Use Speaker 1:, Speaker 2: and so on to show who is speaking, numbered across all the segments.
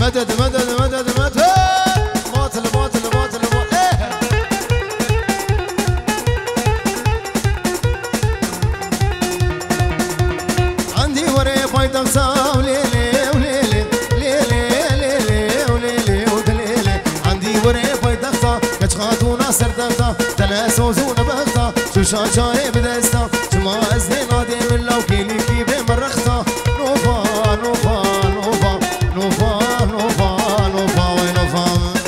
Speaker 1: مدد مدد مدد مدد باطل باطل باطل باطل عندي وري بايدم ساو ليلي وليلي ليلي ليلي وليلي ودليلي عندي وري بايدم ساو كتخاطونا سردتا تناسوزونا بغتا شو شاشاري بدستا شما ازني نادي من لو كيلي كيبي مرختا نوفا نوفا نوفا نوفا نوفا نوفا ونوفا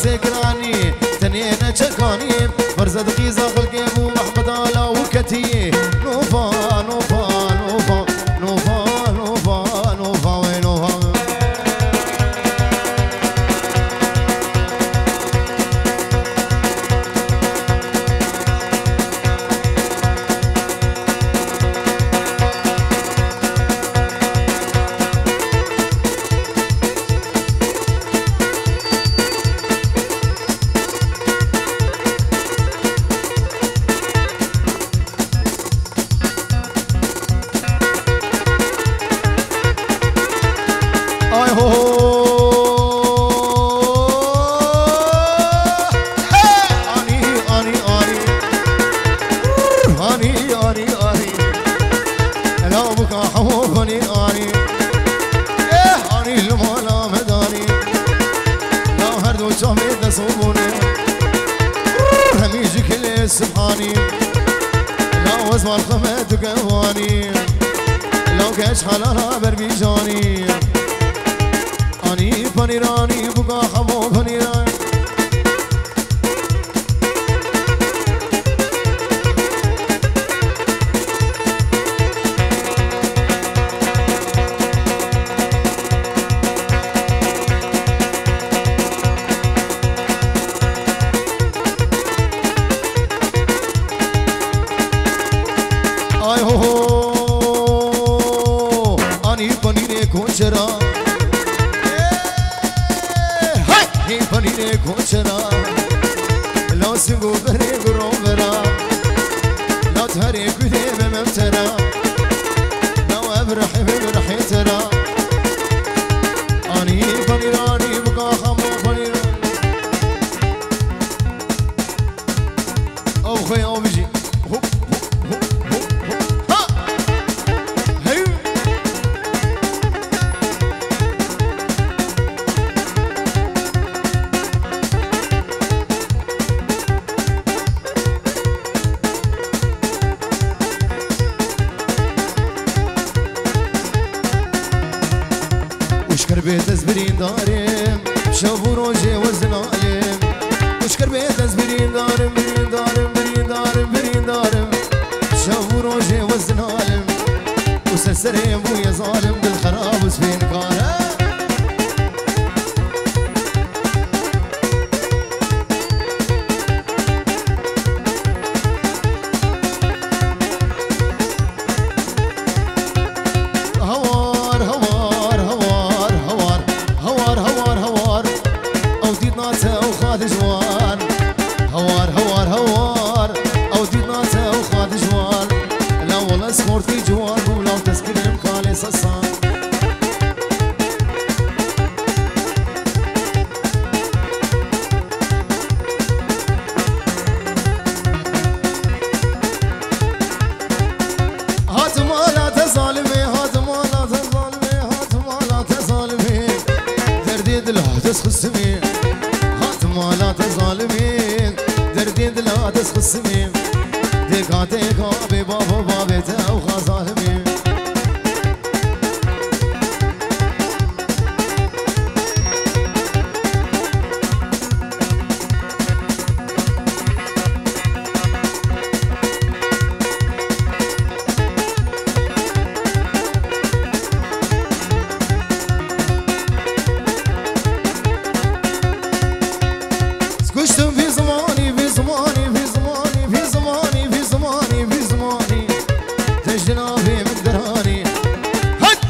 Speaker 1: زكراني تنين شكاني فرزد قيزة خلقي ابو محمد على وكتي نوفا نوفا نوفا نوفا نوفا نوفا ونوفا سبحاني لو اسمع الخمات وقواني لو كاش حلالها بربيجاني اني فنيراني بقى حمو فنيراني كوشرا لو سنقو بريق روبرا لو تهريك وذيب ممترا لو ابرح بمرحي ترا اني فنيراني بقى خمو فنيراني او خي او بيجي هوب هوب هوب هوب ها هيو وشكر بيت زبرين دارم شافو روجي وزن علم وشكر بيت زبرين دارم برين دارم برين دارم برين دارم شافو روجي وزن علم وسرسري ابويا ظالم بالخراب وسفين كاره تسخسمين هات مالات ظالمين دردين لا تسخسمين ديكا ديكا ببابا بابتا وخظالمين عشتم في زماني في زماني في زماني في زماني في زماني في زماني تجنابي من دراني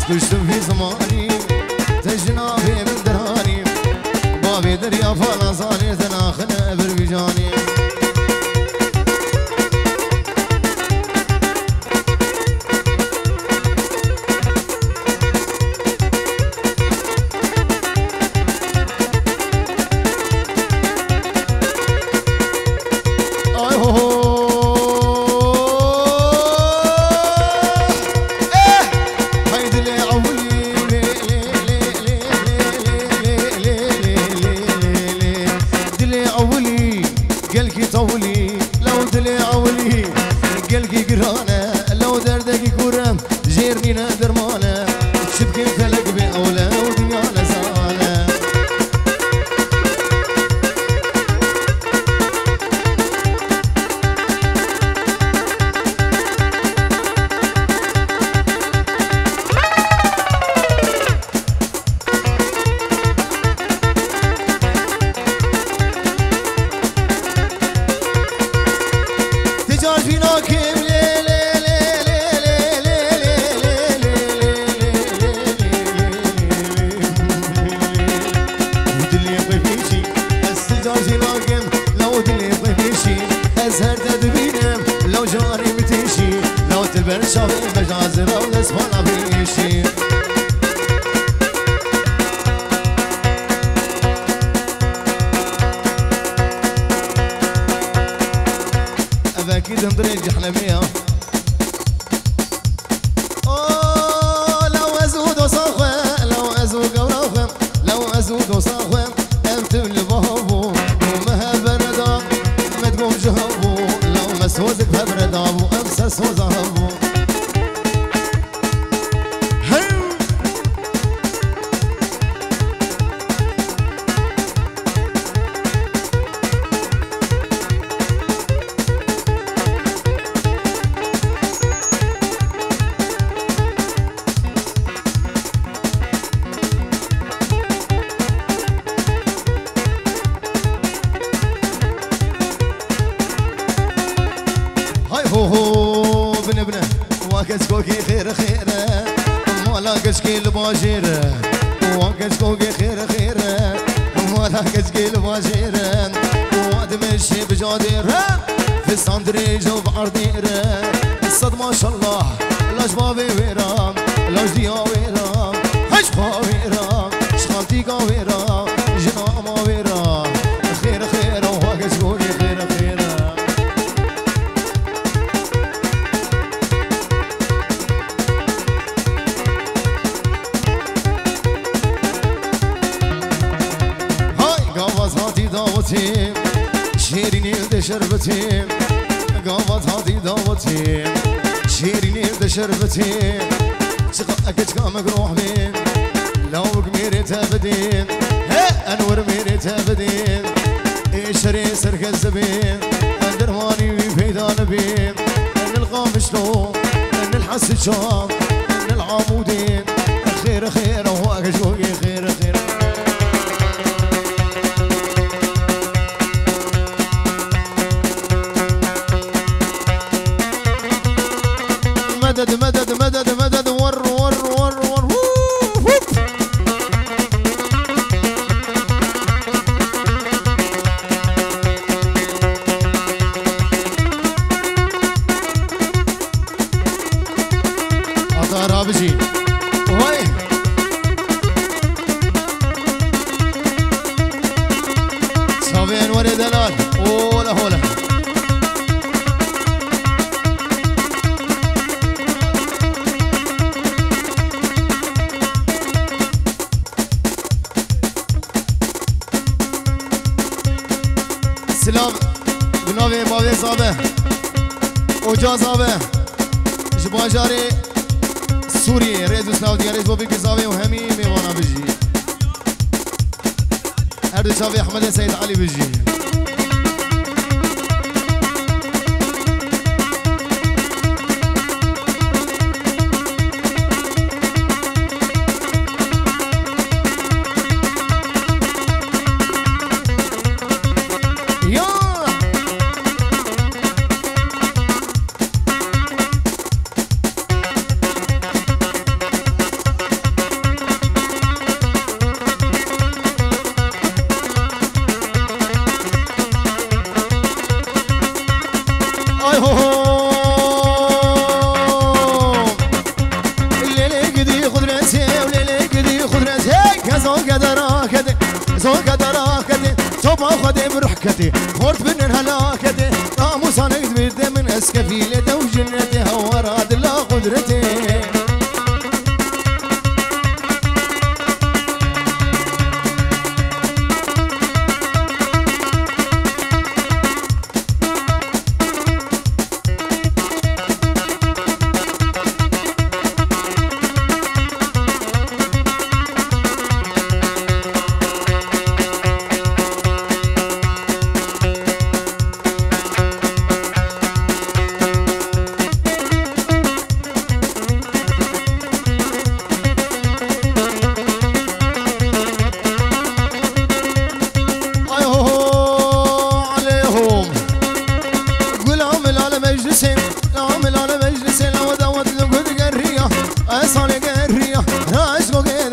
Speaker 1: عشتم في زماني تجنابي من دراني بابي دريا فانا صاني تناخنا بربجاني اكيد نضرب جحلميه لو ازود وصاخه لو ازود وراخه لو ازود وصاخه امتم لبابو ومها بردا ما تقوم جهبو لو مسوزك ببردا وامسس وزهبو كشكوكي خير خيره ولا كشكي الباجيره وكشكوكي خير خيره ولا كشكي الباجيره وادمشي بجاديره في الصندريج وبعرديره الصد ما شاء الله الاشبابي ويرام الاجديا ويرام هشبا ويرام شخالتيكا ويرام جناما ويرام خير خيره وكشكوكي خير خيره دعوتي شيريني ولد شربتي قامت هادي دعوتي شيريني ولد شربتي شقاك مقروح بين لو قميري تابدين انور ميري تابدين شري سرك الزبين درماني بيدان بين نلقى مشلو نلحس الشام العمودين خير خير وهو شوقي خير خير مدد مدد مدد مدد ور ور ور ور عطا بجي وين صابين وري دلال هولا هولا سلام بناوی ماوی صابه اوجا صابه جباجاری سوریه ریزو سناودی ریز بابی صابه و همی میوانا بجی هر دو صابه احمد سید علی بجی برحكتي خورت من الهلاكتي ناموس انا قدرت من اسكفيلته وجنتي هوراد لا قدرتي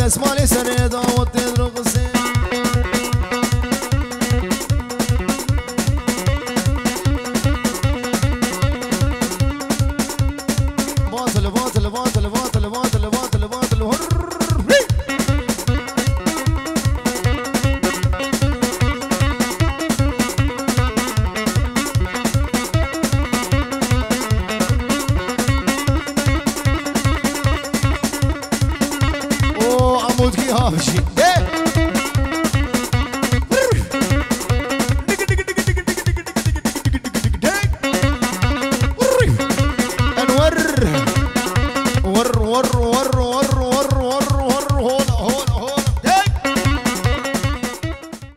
Speaker 1: اسمع لي سريدا